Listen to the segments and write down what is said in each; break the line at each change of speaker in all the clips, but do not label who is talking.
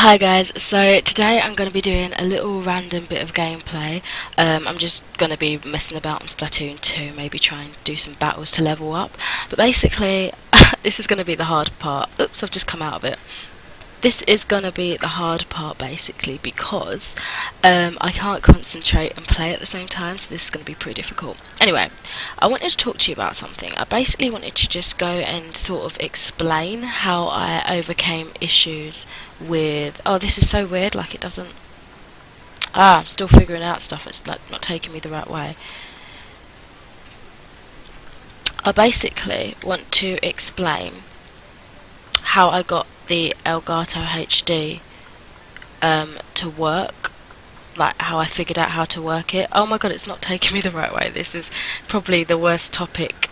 Hi guys, so today I'm going to be doing a little random bit of gameplay. I'm just going to be messing about on Splatoon 2, maybe try and do some battles to level up. But basically, this is going to be the hard part. Oops, I've just come out of it. This is going to be the hard part basically because I can't concentrate and play at the same time, so this is going to be pretty difficult. Anyway, I wanted to talk to you about something. I basically wanted to just go and sort of explain how I overcame issues with... Oh, this is so weird, like it doesn't... I'm still figuring out stuff, it's like not taking me the right way. I basically want to explain how I got the ElgatoHD to work, like how I figured out how to work it. Oh my god, it's not taking me the right way. This is probably the worst topic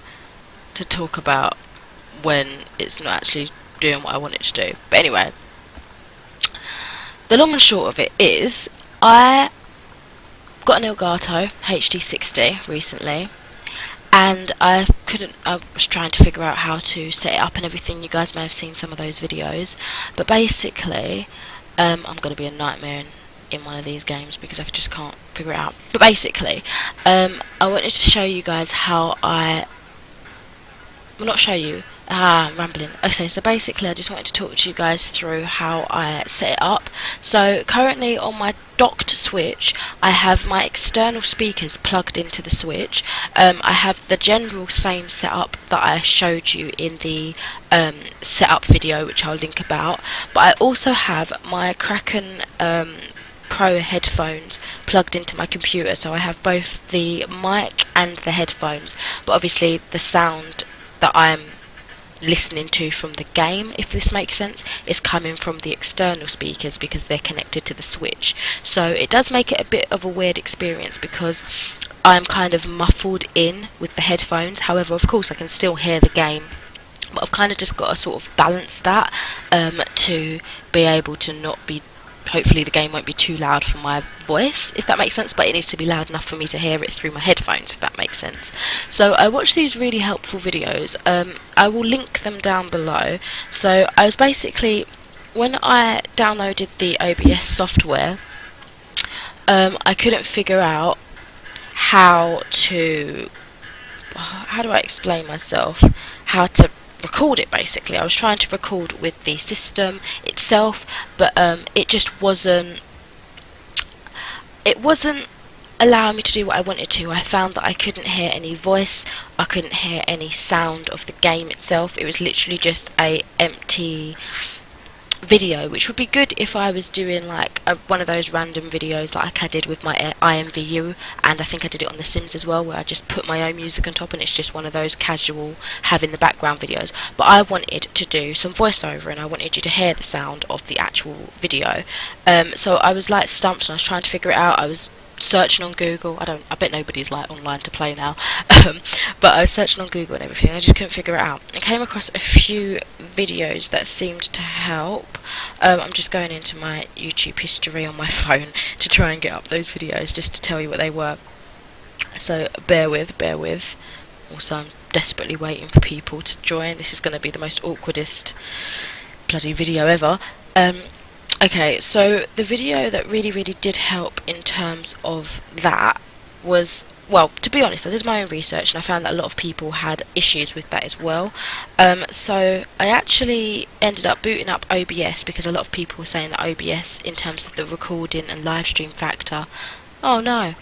to talk about when it's not actually doing what I want it to do. But anyway, the long and short of it is I got an ElgatoHD60 recently, and I was trying to figure out how to set it up and everything. You guys may have seen some of those videos, but basically I'm going to be a nightmare in one of these games because I just can't figure it out. But basically I wanted to show you guys how not show you, I'm rambling. Okay, so basically I just wanted to talk to you guys through how I set it up. So currently on my docked switch I have my external speakers plugged into the switch. I have the general same setup that I showed you in the setup video, which I'll link about, but I also have my Kraken Pro headphones plugged into my computer, so I have both the mic and the headphones, but obviously the sound that I'm listening to from the game, if this makes sense, is coming from the external speakers because they're connected to the switch. So it does make it a bit of a weird experience because I'm kind of muffled in with the headphones. However, of course I can still hear the game, but I've kind of just got to sort of balance that to be able to not be... Hopefully the game won't be too loud for my voice, if that makes sense, but it needs to be loud enough for me to hear it through my headphones, if that makes sense. So I watched these really helpful videos. I will link them down below. So I was basically, when I downloaded the OBS software, I couldn't figure out how do I explain myself, how to record it. Basically I was trying to record with the system itself, but it just wasn't allowing me to do what I wanted to. I found that I couldn't hear any voice, I couldn't hear any sound of the game itself. It was literally just a empty video, which would be good if I was doing like one of those random videos like I did with my IMVU, and I think I did it on The Sims as well, where I just put my own music on top and it's just one of those casual having the background videos. But I wanted to do some voiceover and I wanted you to hear the sound of the actual video. So I was like stumped and I was trying to figure it out. I was searching on Google. I bet nobody's like online to play now, but I was searching on Google and everything. I just couldn't figure it out. I came across a few videos that seemed to help. I'm just going into my YouTube history on my phone to try and get up those videos just to tell you what they were. So bear with. Also, I'm desperately waiting for people to join. This is going to be the most awkwardest bloody video ever. Okay, so the video that really did help in terms of that was, well, to be honest, I did my own research and I found that a lot of people had issues with that as well. So I actually ended up booting up OBS because a lot of people were saying that OBS, in terms of the recording and live stream factor, oh no,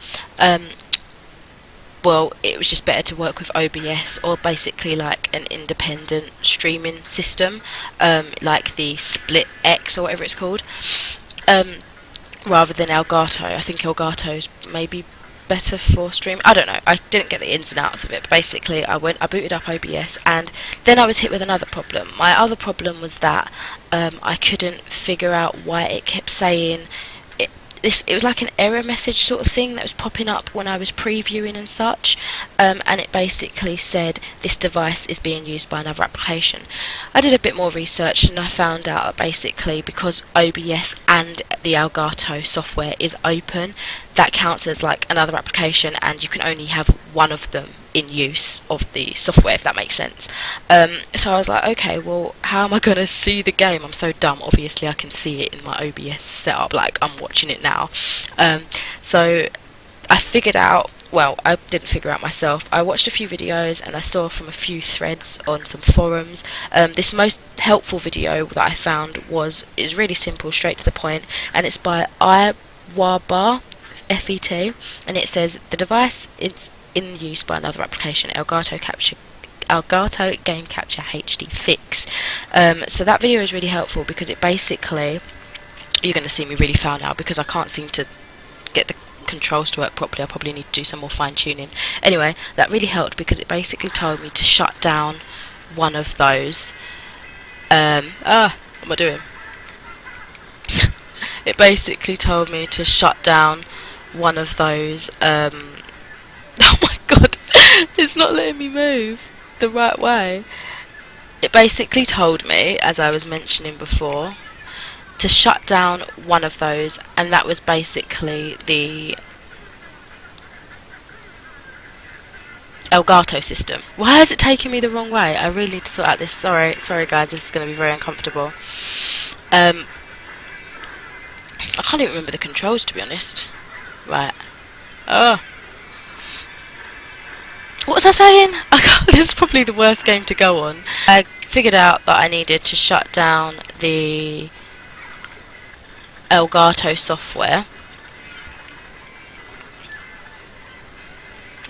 well, it was just better to work with OBS or basically like an independent streaming system, like the Split X or whatever it's called, rather than Elgato. I think Elgato's maybe better for stream. I don't know. I didn't get the ins and outs of it, but basically I booted up OBS, and then I was hit with another problem. My other problem was that I couldn't figure out why it kept saying it was like an error message sort of thing that was popping up when I was previewing and such, and it basically said this device is being used by another application. I did a bit more research and I found out that basically because OBS and the Elgato software is open, that counts as like another application and you can only have one of them in use of the software, if that makes sense. So I was like, okay, well, how am I going to see the game? I'm so dumb. Obviously I can see it in my OBS setup, like I'm watching it now. So I figured out, well, I didn't figure out myself. I watched a few videos and I saw from a few threads on some forums. This most helpful video that I found is really simple, straight to the point, and it's by iWabar FET, and it says the device is in use by another application, Elgato Game Capture HD Fix. So that video is really helpful because it basically, you're going to see me really foul now because I can't seem to get the controls to work properly. I probably need to do some more fine tuning. Anyway, that really helped because it basically told me to shut down one of those. What am I doing? It basically told me to shut down one of those. Oh my god, it's not letting me move the right way. It basically told me, as I was mentioning before, to shut down one of those, and that was basically the Elgato system. Why is it taking me the wrong way? I really need to sort out this. Sorry guys, this is going to be very uncomfortable. I can't even remember the controls, to be honest. Right. Oh. What was I saying? This is probably the worst game to go on. I figured out that I needed to shut down the Elgato software.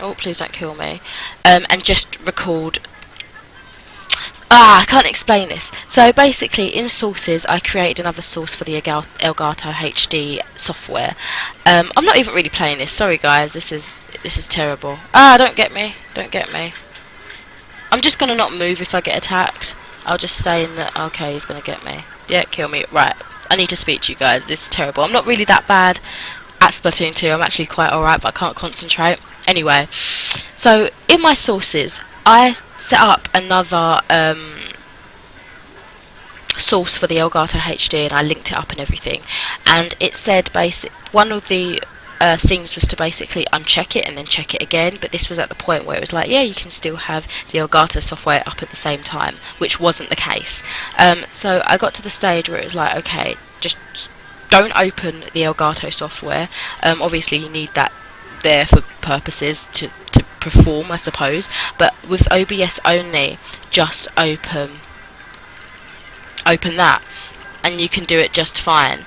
Oh, please don't kill me. And just record. I can't explain this. So basically, in sources, I created another source for the Elgato HD software. I'm not even really playing this. Sorry, guys. This is terrible. Don't get me. Don't get me. I'm just gonna not move if I get attacked. I'll just stay in the. Okay, he's gonna get me. Yeah, kill me. Right. I need to speak to you guys. This is terrible. I'm not really that bad at Splatoon 2. I'm actually quite alright, but I can't concentrate. Anyway, so in my sources, I set up another source for the Elgato HD, and I linked it up and everything. And it said one of the things was to basically uncheck it and then check it again, but this was at the point where it was like, yeah, you can still have the Elgato software up at the same time, which wasn't the case. So I got to the stage where it was like, okay, just don't open the Elgato software. Obviously you need that there for purposes to perform, I suppose, but with OBS only, just open that and you can do it just fine.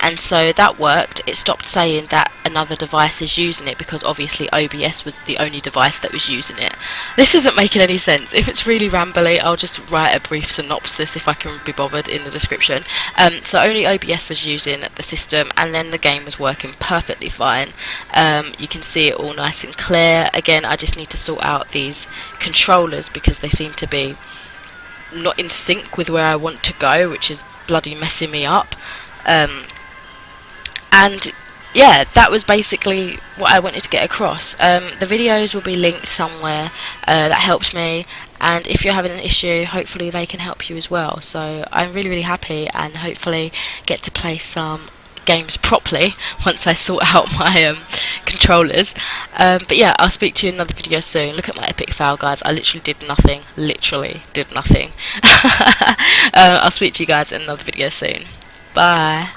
And so that worked. It stopped saying that another device is using it because obviously OBS was the only device that was using it. This isn't making any sense. If it's really rambly, I'll just write a brief synopsis if I can be bothered in the description. So only OBS was using the system, and then the game was working perfectly fine. You can see it all nice and clear. Again, I just need to sort out these controllers because they seem to be not in sync with where I want to go, which is bloody messing me up. And yeah, that was basically what I wanted to get across. The videos will be linked somewhere that helped me, and if you're having an issue, hopefully they can help you as well. So I'm really happy, and hopefully get to play some games properly once I sort out my controllers. But yeah, I'll speak to you in another video soon. Look at my epic fail, guys. I literally did nothing. I'll speak to you guys in another video soon. Bye.